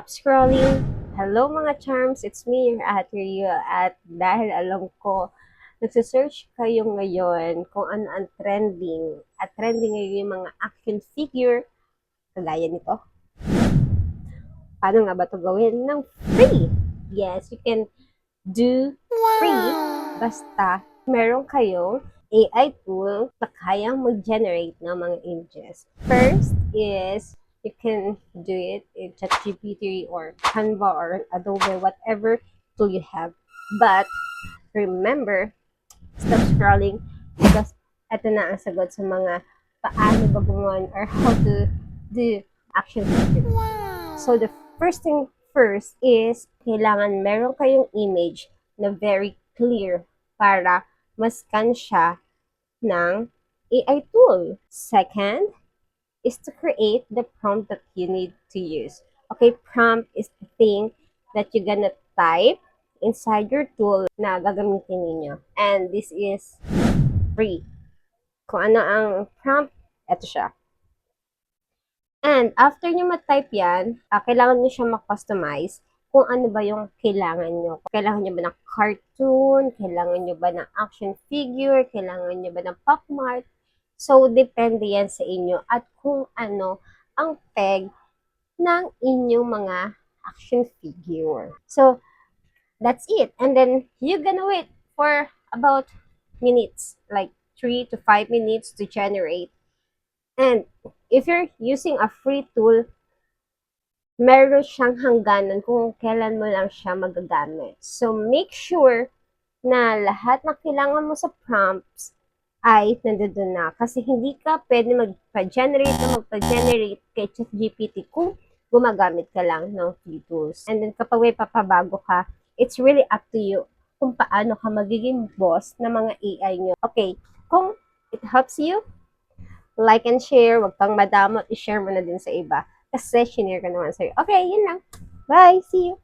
Stop scrolling. Hello mga charms, it's me, your Ate Rio. At dahil alam ko, nagsisearch kayo ngayon kung ano ang trending. At trending ngayon yung mga action figure, kagaya nito. Paano nga ba ito gawin ng free? Yes, you can do free basta meron kayong AI tool na kayang mag-generate ng mga images. First is you can do it in ChatGPT or Canva or Adobe, whatever tool you have. But remember, stop scrolling because ito na ang sagot sa mga paano ba gumawa or how to do action figure. So the first thing first is kailangan meron kayong image na very clear para ma-scan siya ng AI tool. Second is to create the prompt that you need to use. Okay, prompt is the thing that you're gonna type inside your tool na gagamitin ninyo. And this is free. Kung ano ang prompt, eto siya. And after nyo ma-type yan, kailangan nyo siya ma-customize kung ano ba yung kailangan nyo. Kailangan nyo ba ng cartoon? Kailangan nyo ba ng action figure? Kailangan nyo ba ng pop mart? So, depende yan sa inyo at kung ano ang peg ng inyong mga action figure. So, that's it. And then, you're gonna wait for about minutes, like 3 to 5 minutes to generate. And if you're using a free tool, meron siyang hangganan kung kailan mo lang siya magagamit. So, make sure na lahat na kailangan mo sa prompts ay nandoon na. Kasi hindi ka pwede magpa-generate kay ChatGPT kung gumagamit ka lang ng free tools. And then, kapag may papabago ka, it's really up to you kung paano ka magiging boss ng mga AI nyo. Okay, kung it helps you, like and share, wag kang madamot, i-share mo na din sa iba. Kasi shinare ka naman sa'yo. Okay, yun lang. Bye! See you!